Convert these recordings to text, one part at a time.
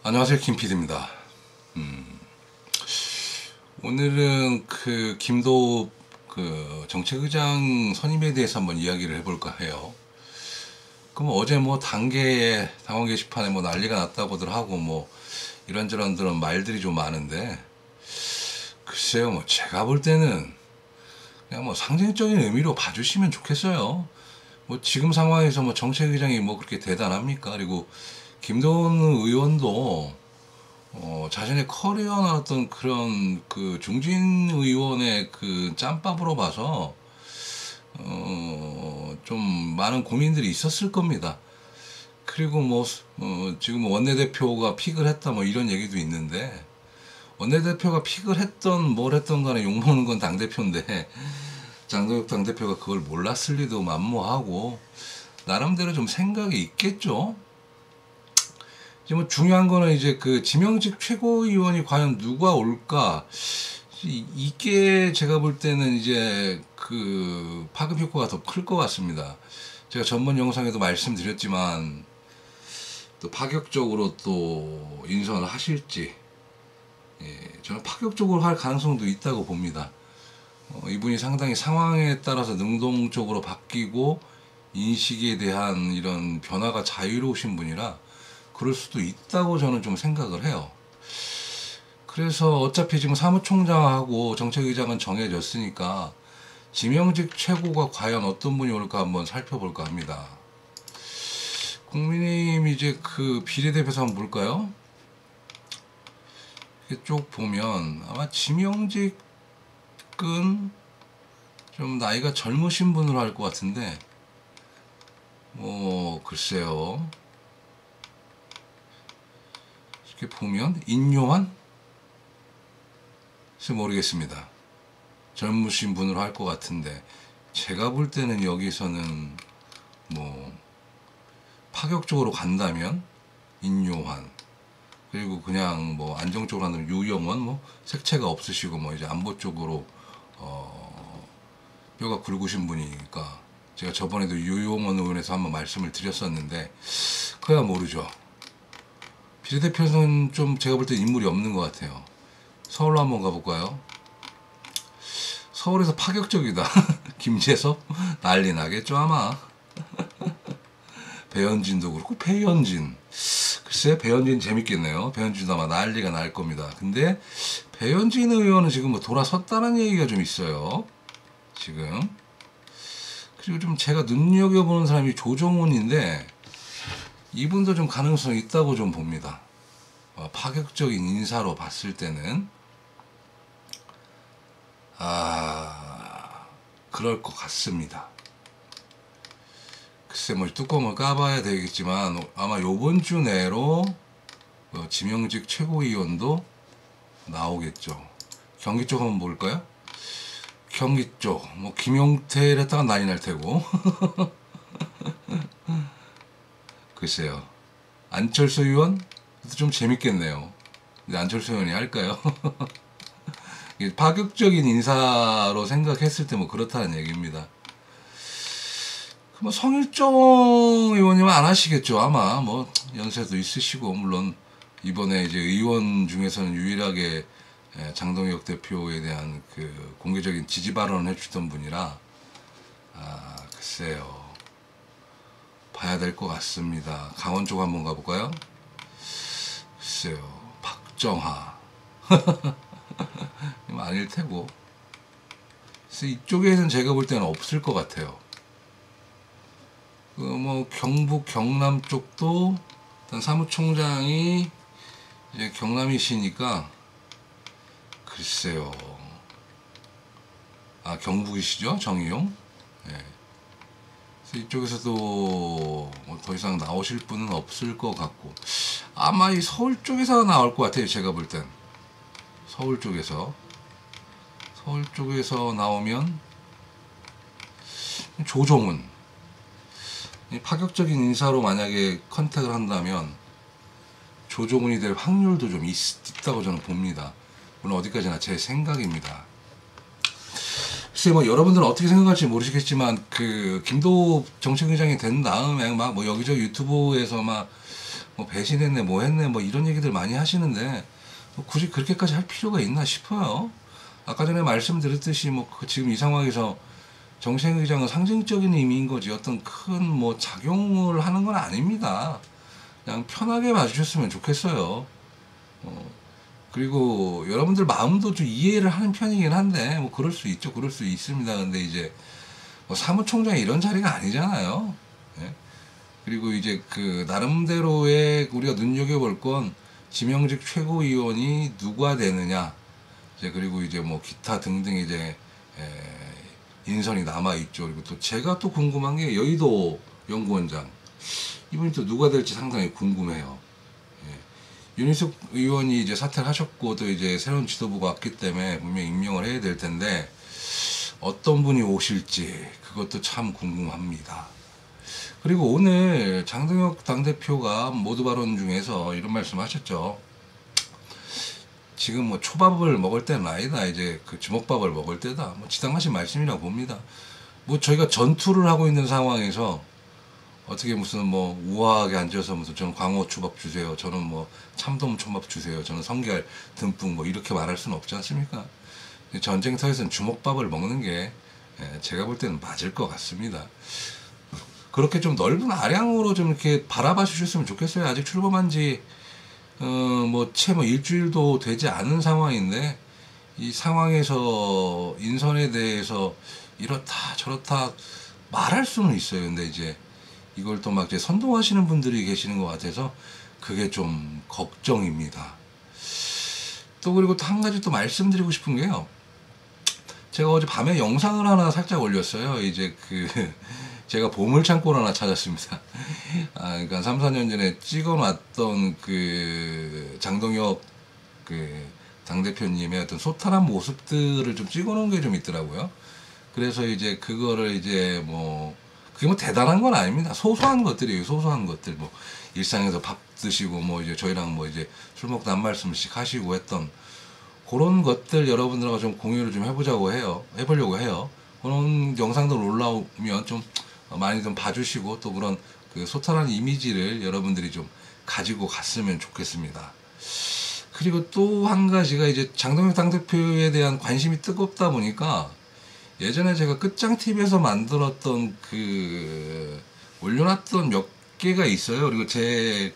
안녕하세요, 김PD입니다. 오늘은 그 김도 정책의장 선임에 대해서 한번 이야기를 해볼까 해요. 그럼 어제 뭐 당원 게시판에 뭐 난리가 났다고들 하고 뭐 이런저런 말들이 좀 많은데, 글쎄요, 뭐 제가 볼 때는 그냥 뭐 상징적인 의미로 봐주시면 좋겠어요. 뭐 지금 상황에서 뭐 정책의장이 뭐 그렇게 대단합니까? 그리고 김도원 의원도 자신의 커리어나 어떤 그런 그 중진 의원의 그 짬밥으로 봐서 좀 많은 고민들이 있었을 겁니다. 그리고 뭐 지금 원내대표가 픽을 했다 뭐 이런 얘기도 있는데, 원내대표가 픽을 했던 뭘 했던 간에 욕먹는 건 당대표인데 장동혁 당대표가 그걸 몰랐을 리도 만무하고, 나름대로 좀 생각이 있겠죠. 이제 뭐 중요한 거는 이제 그 지명직 최고위원이 과연 누가 올까, 이게 제가 볼 때는 이제 그 파급 효과가 더 클 것 같습니다. 제가 전번 영상에도 말씀드렸지만 또 파격적으로 또 인선을 하실지, 저는 파격적으로 할 가능성도 있다고 봅니다. 이분이 상당히 상황에 따라서 능동적으로 바뀌고 인식에 대한 이런 변화가 자유로우신 분이라 그럴 수도 있다고 저는 좀 생각을 해요. 그래서 어차피 지금 사무총장하고 정책의장은 정해졌으니까 지명직 최고가 과연 어떤 분이 올까 한번 살펴볼까 합니다. 국민의힘 이제 그 비례대표에서 한번 볼까요? 이쪽 보면 아마 지명직은 좀 나이가 젊으신 분으로 할 것 같은데, 글쎄요. 이렇게 보면 인요한? 모르겠습니다. 젊으신 분으로 할 것 같은데, 제가 볼 때는 여기서는 뭐 파격적으로 간다면 인요한, 그리고 그냥 뭐 안정적으로 한다면 유영원, 뭐 색채가 없으시고 뭐 이제 안보 쪽으로 뼈가 굵으신 분이니까, 제가 저번에도 유영원 의원에서 한번 말씀을 드렸었는데 그야 모르죠. 비례대표는 좀 제가 볼 때 인물이 없는 것 같아요. 서울로 한번 가볼까요? 서울에서 파격적이다. 김재섭? 난리 나겠죠 아마. 배현진도 그렇고, 배현진, 글쎄 배현진 재밌겠네요. 배현진도 아마 난리가 날 겁니다. 근데 배현진 의원은 지금 뭐 돌아섰다는 얘기가 좀 있어요 지금. 그리고 좀 제가 눈여겨보는 사람이 조정훈인데, 이분도 좀 가능성이 있다고 좀 봅니다. 파격적인 인사로 봤을 때는 그럴 것 같습니다. 글쎄 뭐 뚜껑을 까봐야 되겠지만 아마 요번 주 내로 지명직 최고위원도 나오겠죠. 경기 쪽 한번 볼까요? 경기 쪽 뭐 김용태를 했다가 난리 날 테고 글쎄요. 안철수 의원? 좀 재밌겠네요. 근데 안철수 의원이 할까요? 파격적인 인사로 생각했을 때 뭐 그렇다는 얘기입니다. 뭐 성일종 의원님은 안 하시겠죠. 아마 뭐 연세도 있으시고, 물론 이번에 이제 의원 중에서는 유일하게 장동혁 대표에 대한 그 공개적인 지지 발언을 해주던 분이라 글쎄요, 봐야 될 것 같습니다. 강원 쪽 한번 가볼까요? 글쎄요, 박정하 아닐 테고, 그래서 이쪽에는 제가 볼 때는 없을 것 같아요. 뭐 경북 경남 쪽도 일단 사무총장이 이제 경남이시니까, 글쎄요, 경북이시죠, 정의용. 네. 그래서 이쪽에서도 뭐더 이상 나오실 분은 없을 것 같고, 아마 이 서울 쪽에서 나올 것 같아요. 제가 볼 땐 서울 쪽에서 나오면 조정훈, 파격적인 인사로 만약에 컨택을 한다면 조정훈이 될 확률도 좀 있다고 저는 봅니다. 물론 어디까지나 제 생각입니다. 글쎄 뭐 여러분들은 어떻게 생각할지 모르시겠지만, 그 김도 정책의장이 된 다음에 막 뭐 여기저기 유튜브에서 막 뭐 배신했네 뭐 했네 뭐 이런 얘기들 많이 하시는데 뭐 굳이 그렇게까지 할 필요가 있나 싶어요. 아까 전에 말씀드렸듯이 뭐 지금 이 상황에서 정세현 의장은 상징적인 의미인 거지 어떤 큰 뭐 작용을 하는 건 아닙니다. 그냥 편하게 봐주셨으면 좋겠어요. 그리고 여러분들 마음도 좀 이해를 하는 편이긴 한데 뭐 그럴 수 있죠. 그럴 수 있습니다. 근데 이제 뭐 사무총장이 이런 자리가 아니잖아요. 예? 그리고 이제 그 나름대로의 우리가 눈여겨볼 건 지명직 최고위원이 누가 되느냐 이제 그리고 이제 뭐 기타 등등 이제 인선이 남아 있죠. 그리고 또 제가 또 궁금한 게 여의도 연구원장 이분이 또 누가 될지 상당히 궁금해요. 윤희숙 의원이 이제 사퇴를 하셨고 또 이제 새로운 지도부가 왔기 때문에 분명히 임명을 해야 될 텐데 어떤 분이 오실지 그것도 참 궁금합니다. 그리고 오늘 장동혁 당대표가 모두 발언 중에서 이런 말씀하셨죠. 지금 뭐 초밥을 먹을 때는 아니다. 이제 그 주먹밥을 먹을 때다. 뭐 지당하신 말씀이라고 봅니다. 뭐 저희가 전투를 하고 있는 상황에서 어떻게 무슨 뭐 우아하게 앉아서 무슨 저는 광어 초밥 주세요. 저는 뭐 참돔 초밥 주세요. 저는 성게알 듬뿍 뭐 이렇게 말할 수는 없지 않습니까? 전쟁터에서는 주먹밥을 먹는 게 제가 볼 때는 맞을 것 같습니다. 그렇게 좀 넓은 아량으로 좀 이렇게 바라봐 주셨으면 좋겠어요. 아직 출범한 지 채 뭐 일주일도 되지 않은 상황인데 이 상황에서 인선에 대해서 이렇다 저렇다 말할 수는 있어요. 근데 이제 이걸 또 막 이제 선동하시는 분들이 계시는 것 같아서 그게 좀 걱정입니다. 또 그리고 또 한 가지 또 말씀드리고 싶은 게요. 제가 어제 밤에 영상을 하나 살짝 올렸어요. 이제 제가 보물창고를 하나 찾았습니다. 그러니까 3, 4년 전에 찍어놨던 장동혁 당대표님의 어떤 소탈한 모습들을 좀 찍어놓은 게 좀 있더라고요. 그래서 이제 그거를 이제 그게 뭐 대단한 건 아닙니다. 소소한 것들이에요. 소소한 것들. 뭐 일상에서 밥 드시고 뭐 이제 저희랑 뭐 이제 술 먹고 한 말씀씩 하시고 했던 그런 것들 여러분들하고 좀 공유를 좀 해보려고 해요. 그런 영상들 올라오면 좀 많이 좀 봐주시고 또 그런 소탈한 이미지를 여러분들이 좀 가지고 갔으면 좋겠습니다. 그리고 또 한 가지가 이제 장동혁 당대표에 대한 관심이 뜨겁다 보니까 예전에 제가 끝장TV에서 만들었던 올려놨던 몇 개가 있어요. 그리고 제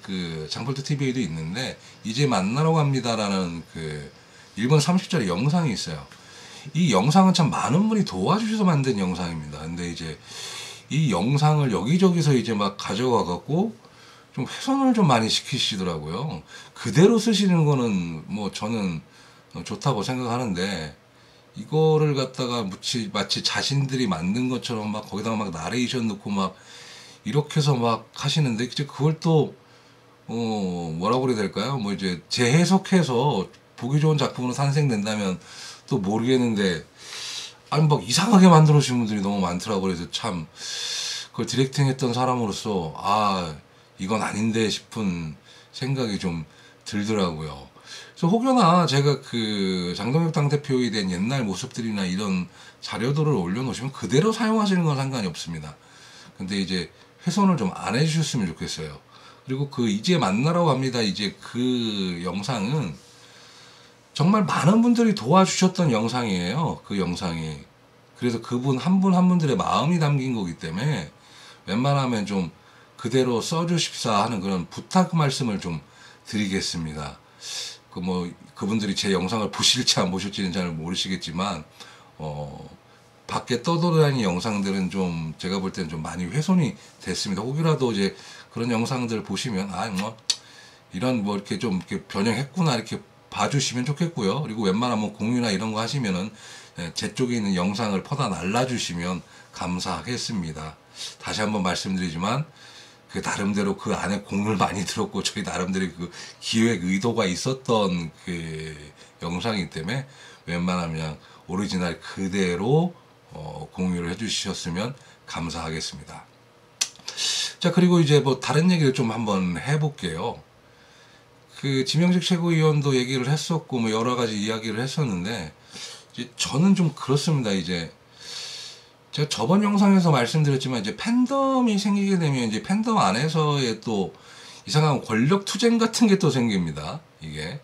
장폴트 TV에도 있는데 이제 만나러 갑니다라는 일본 30짜리 영상이 있어요. 이 영상은 참 많은 분이 도와주셔서 만든 영상입니다. 근데 이제 이 영상을 여기저기서 이제 막 가져와 갖고 좀 훼손을 좀 많이 시키시더라고요. 그대로 쓰시는 거는 뭐 저는 좋다고 생각하는데 이거를 갖다가 마치 자신들이 만든 것처럼 막 거기다가 막 나레이션 넣고 막 이렇게 해서 막 하시는데 이제 그걸 또 뭐라고 그래야 될까요? 뭐 이제 재해석해서 보기 좋은 작품으로 탄생된다면 또 모르겠는데 아니 막 이상하게 만들어 주신 분들이 너무 많더라고요. 그래서 참 그걸 디렉팅 했던 사람으로서 이건 아닌데 싶은 생각이 좀 들더라고요. 그래서 혹여나 제가 장동혁 당대표에 대한 옛날 모습들이나 이런 자료들을 올려놓으시면 그대로 사용하시는 건 상관이 없습니다. 근데 이제 훼손을 좀 안 해주셨으면 좋겠어요. 그리고 이제 만나러 갑니다. 이제 영상은 정말 많은 분들이 도와주셨던 영상이에요. 영상이. 그래서 그분 한 분 한 분들의 마음이 담긴 거기 때문에 웬만하면 좀 그대로 써주십사 하는 그런 부탁 말씀을 좀 드리겠습니다. 그분들이 제 영상을 보실지 안 보실지는 잘 모르시겠지만, 밖에 떠돌아다니는 영상들은 좀 제가 볼 때는 좀 많이 훼손이 됐습니다. 혹이라도 이제 그런 영상들 보시면, 이런 이렇게 좀 이렇게 변형했구나, 이렇게 봐주시면 좋겠고요. 그리고 웬만하면 공유나 이런 거 하시면은 제 쪽에 있는 영상을 퍼다 날라주시면 감사하겠습니다. 다시 한번 말씀드리지만 나름대로 안에 공을 많이 들었고 저희 나름대로 기획 의도가 있었던 영상이기 때문에 웬만하면 오리지널 그대로 공유를 해주셨으면 감사하겠습니다. 자, 그리고 이제 다른 얘기를 좀 한번 해볼게요. 지명직 최고위원도 얘기를 했었고 여러 가지 이야기를 했었는데 이제 저는 좀 그렇습니다. 이제 제가 저번 영상에서 말씀드렸지만 이제 팬덤이 생기게 되면 이제 팬덤 안에서의 또 이상한 권력 투쟁 같은 게 또 생깁니다. 이게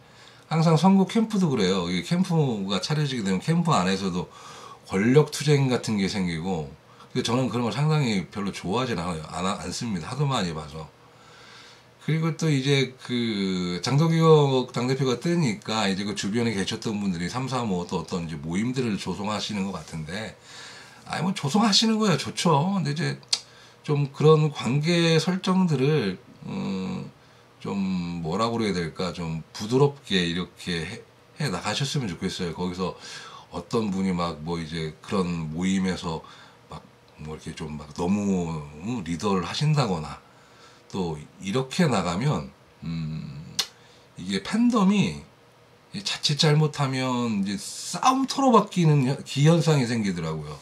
항상 선거 캠프도 그래요. 이게 캠프가 차려지게 되면 캠프 안에서도 권력 투쟁 같은 게 생기고, 저는 그런 걸 상당히 별로 좋아하지 않습니다. 하도 많이 봐서. 그리고 또 이제 그 장동혁 당대표가 뜨니까 이제 그 주변에 계셨던 분들이 335 또 어떤 이제 모임들을 조성하시는 것 같은데, 아니 뭐 조성하시는 거야 좋죠. 근데 이제 좀 그런 관계 설정들을 좀 뭐라고 그래야 될까, 좀 부드럽게 이렇게 해 나가셨으면 좋겠어요. 거기서 어떤 분이 막 뭐 이제 그런 모임에서 막 뭐 이렇게 좀 막 너무 리더를 하신다거나, 또 이렇게 나가면 이게 팬덤이 자칫 잘못하면 이제 싸움터로 바뀌는 기현상이 생기더라고요.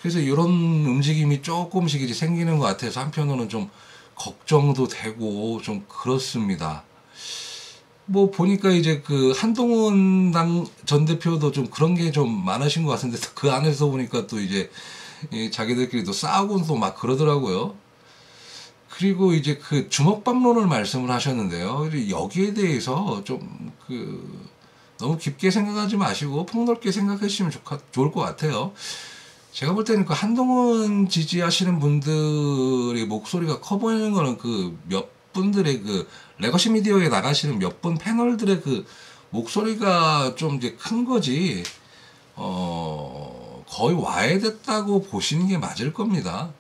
그래서 이런 움직임이 조금씩 이제 생기는 것 같아서 한편으로는 좀 걱정도 되고 좀 그렇습니다. 뭐 보니까 이제 그 한동훈 당 전 대표도 좀 그런 게 좀 많으신 것 같은데, 그 안에서 보니까 또 이제 자기들끼리 또 싸우고 또 막 그러더라고요. 그리고 이제 그 주먹밥론을 말씀을 하셨는데요. 여기에 대해서 좀 너무 깊게 생각하지 마시고 폭넓게 생각하시면 좋을 것 같아요. 제가 볼 때는 그 한동훈 지지하시는 분들의 목소리가 커 보이는 거는 그 몇 분들의 그 레거시 미디어에 나가시는 몇 분 패널들의 그 목소리가 좀 이제 큰 거지, 거의 와해됐다고 보시는 게 맞을 겁니다.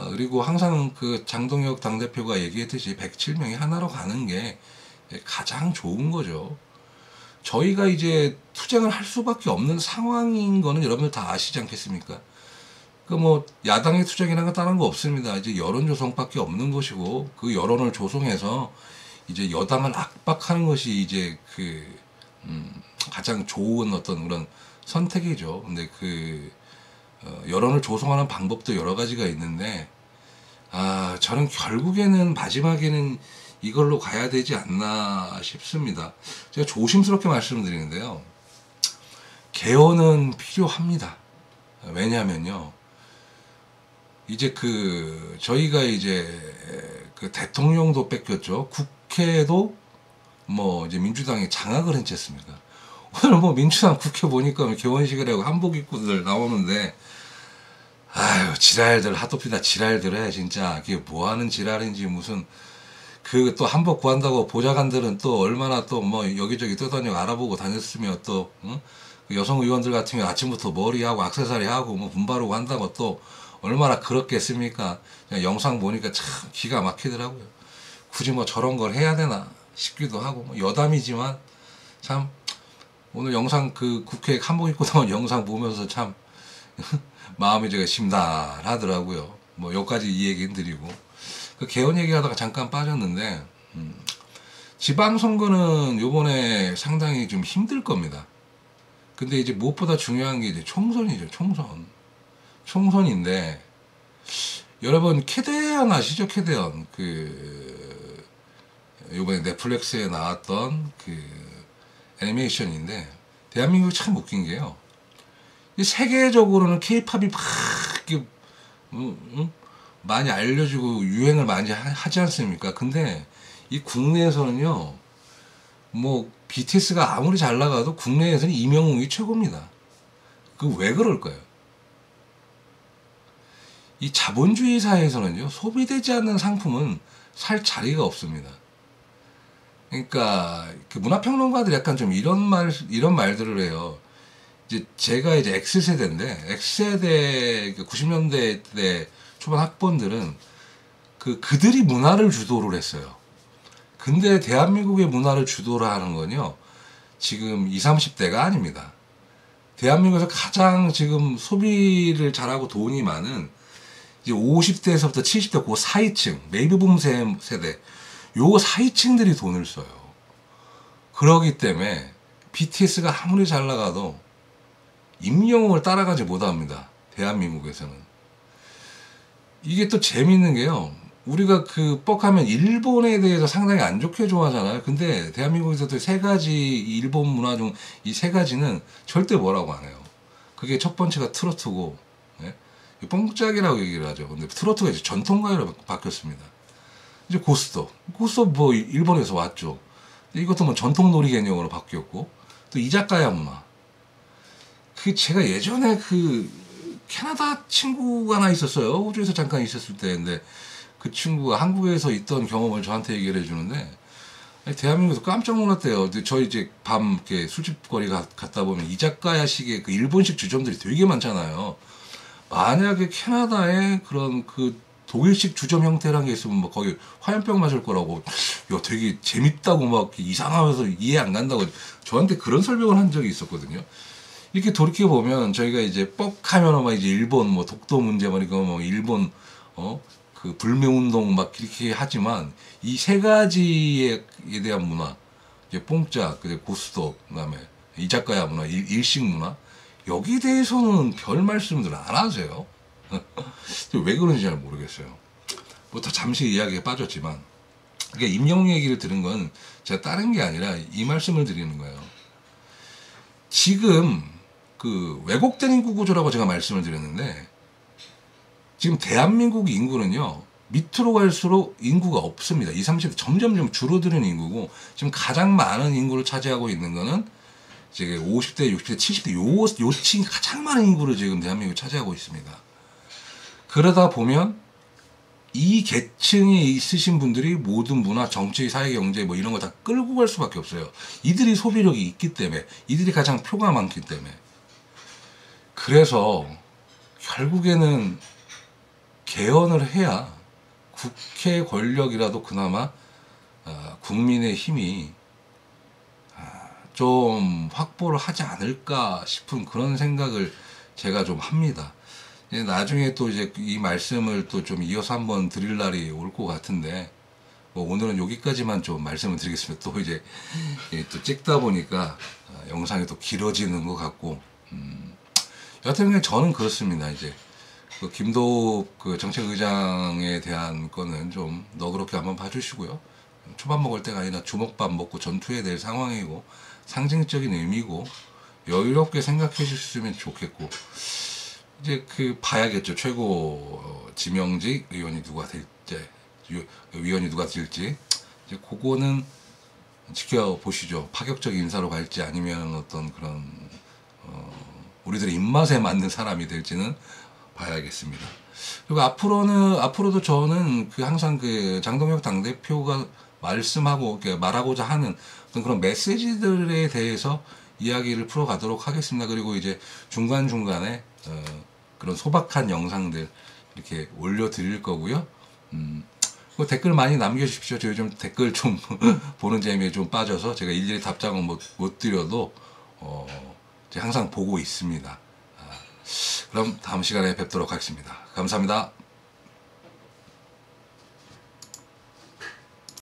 그리고 항상 그 장동혁 당대표가 얘기했듯이 107명이 하나로 가는 게 가장 좋은 거죠. 저희가 이제 투쟁을 할 수밖에 없는 상황인 거는 여러분들 다 아시지 않겠습니까? 그 뭐 야당의 투쟁이라는 건 다른 거 없습니다. 이제 여론 조성밖에 없는 것이고, 그 여론을 조성해서 이제 여당을 압박하는 것이 이제 가장 좋은 어떤 그런 선택이죠. 근데 여론을 조성하는 방법도 여러 가지가 있는데, 저는 결국에는 마지막에는 이걸로 가야 되지 않나 싶습니다. 제가 조심스럽게 말씀드리는데요. 개헌은 필요합니다. 왜냐면요, 이제 저희가 이제 대통령도 뺏겼죠. 국회도 뭐 이제 민주당이 장악을 했지 않습니까? 오늘 뭐 민주당 국회 보니까 개원식이라고 한복 입고들 나오는데, 아유 지랄들 하도피다 지랄들 해 진짜. 그게 뭐 하는 지랄인지, 무슨 또 한복 구한다고 보좌관들은 또 얼마나 또 뭐 여기저기 떠다니고 알아보고 다녔으며, 또 그 여성 의원들 같은 경우 아침부터 머리하고 액세서리 하고 뭐 분바르고 한다고 또 얼마나 그렇겠습니까? 그냥 영상 보니까 참 기가 막히더라고요. 굳이 뭐 저런 걸 해야 되나 싶기도 하고, 뭐 여담이지만 참 오늘 영상 국회 한복 입고 나온 영상 보면서 참 마음이 제가 심란하더라고요. 뭐 여기까지 이 얘기는 드리고, 개헌 얘기하다가 잠깐 빠졌는데, 지방선거는 요번에 상당히 좀 힘들 겁니다. 근데 이제 무엇보다 중요한 게 이제 총선이죠. 총선인데, 여러분 캐대언 아시죠? 캐대언 요번에 넷플릭스에 나왔던 애니메이션인데, 대한민국이 참 웃긴 게요, 세계적으로는 케이팝이 막 많이 알려지고 유행을 많이 하지 않습니까? 근데 이 국내에서는요, 뭐 BTS가 아무리 잘 나가도 국내에서는 이명웅이 최고입니다. 왜 그럴까요? 이 자본주의 사회에서는요, 소비되지 않는 상품은 살 자리가 없습니다. 그러니까 문화평론가들이 약간 좀 이런 말들을 해요. 제가 이제 X세대인데, X세대 90년대 때 초반 학번들은 그들이 문화를 주도를 했어요. 근데 대한민국의 문화를 주도를 하는 건요, 지금 20, 30대가 아닙니다. 대한민국에서 가장 지금 소비를 잘하고 돈이 많은 이제 50대에서부터 70대 그 사이층, 베이비붐 세대, 요 사이층들이 돈을 써요. 그러기 때문에 BTS가 아무리 잘 나가도 임영웅을 따라가지 못합니다. 대한민국에서는. 이게 또 재밌는 게요, 우리가 뻑하면 일본에 대해서 상당히 안 좋게 좋아하잖아요. 근데 대한민국에서도 세 가지 일본 문화 중 이 세 가지는 절대 뭐라고 안 해요. 그게 첫 번째가 트로트고, 뽕짝이라고 얘기를 하죠. 근데 트로트가 이제 전통가요로 바뀌었습니다. 이제 고스톱 뭐 일본에서 왔죠. 이것도 뭐 전통 놀이 개념으로 바뀌었고, 또 이자카야 문화. 그 제가 예전에 그 캐나다 친구가 하나 있었어요. 호주에서 잠깐 있었을 때인데 그 친구가 한국에서 있던 경험을 저한테 얘기를 해주는데, 아니, 대한민국에서 깜짝 놀랐대요. 근데 저희 이제 밤 이렇게 술집거리 갔다 보면 이자카야식의 그 일본식 주점들이 되게 많잖아요. 만약에 캐나다에 그런 그 독일식 주점 형태라는 게 있으면 뭐 거기 화염병 맞을 거라고, 야 되게 재밌다고 막 이상하면서 이해 안 간다고 저한테 그런 설명을 한 적이 있었거든요. 이렇게 돌이켜 보면 저희가 이제 뻑하면 막 이제 일본 뭐 독도 문제 말이고 뭐 일본 그 불매 운동 막 이렇게 하지만 이 세 가지에 대한 문화, 이제 뽕짝, 그다음에 고스톱, 그다음에 이자카야 문화, 일식 문화, 여기에 대해서는 별 말씀들 안 하세요. 왜 그런지 잘 모르겠어요. 뭐 다 잠시 이야기에 빠졌지만, 그러니까 임영웅 얘기를 들은 건 제가 다른 게 아니라 이 말씀을 드리는 거예요. 지금 그 왜곡된 인구 구조라고 제가 말씀을 드렸는데, 지금 대한민국 인구는요 밑으로 갈수록 인구가 없습니다. 20, 30대 점점 줄어드는 인구고, 지금 가장 많은 인구를 차지하고 있는 거는 이제 50대, 60대, 70대 요 층이 가장 많은 인구를 지금 대한민국이 차지하고 있습니다. 그러다 보면 이 계층에 있으신 분들이 모든 문화, 정치, 사회, 경제 뭐 이런 거 다 끌고 갈 수밖에 없어요. 이들이 소비력이 있기 때문에, 이들이 가장 표가 많기 때문에. 그래서 결국에는 개헌을 해야 국회 권력이라도 그나마 국민의 힘이 좀 확보를 하지 않을까 싶은 그런 생각을 제가 좀 합니다. 나중에 또 이제 이 말씀을 또 좀 이어서 한번 드릴 날이 올 것 같은데, 뭐 오늘은 여기까지만 좀 말씀을 드리겠습니다. 또 이제 또 찍다 보니까 영상이 또 길어지는 것 같고, 여하튼 저는 그렇습니다. 이제 그 김도읍 그 정책의장에 대한 거는 좀 너그럽게 한번 봐주시고요. 초밥 먹을 때가 아니라 주먹밥 먹고 전투해야 될 상황이고 상징적인 의미고, 여유롭게 생각해 주셨으면 좋겠고, 이제 그 봐야겠죠. 최고 지명직 의원이 누가 될지, 위원이 누가 될지, 이제 그거는 지켜보시죠. 파격적 인사로 갈지 아니면 어떤 그런 우리들의 입맛에 맞는 사람이 될지는 봐야겠습니다. 그리고 앞으로도 저는 그 항상 그 장동혁 당대표가 말씀하고 말하고자 하는 어떤 그런 메시지들에 대해서 이야기를 풀어가도록 하겠습니다. 그리고 이제 중간중간에 그런 소박한 영상들 이렇게 올려드릴 거고요. 그 댓글 많이 남겨주십시오. 저 요즘 댓글 좀 보는 재미에 좀 빠져서 제가 일일이 답장은 못 드려도 항상 보고 있습니다. 그럼 다음 시간에 뵙도록 하겠습니다. 감사합니다.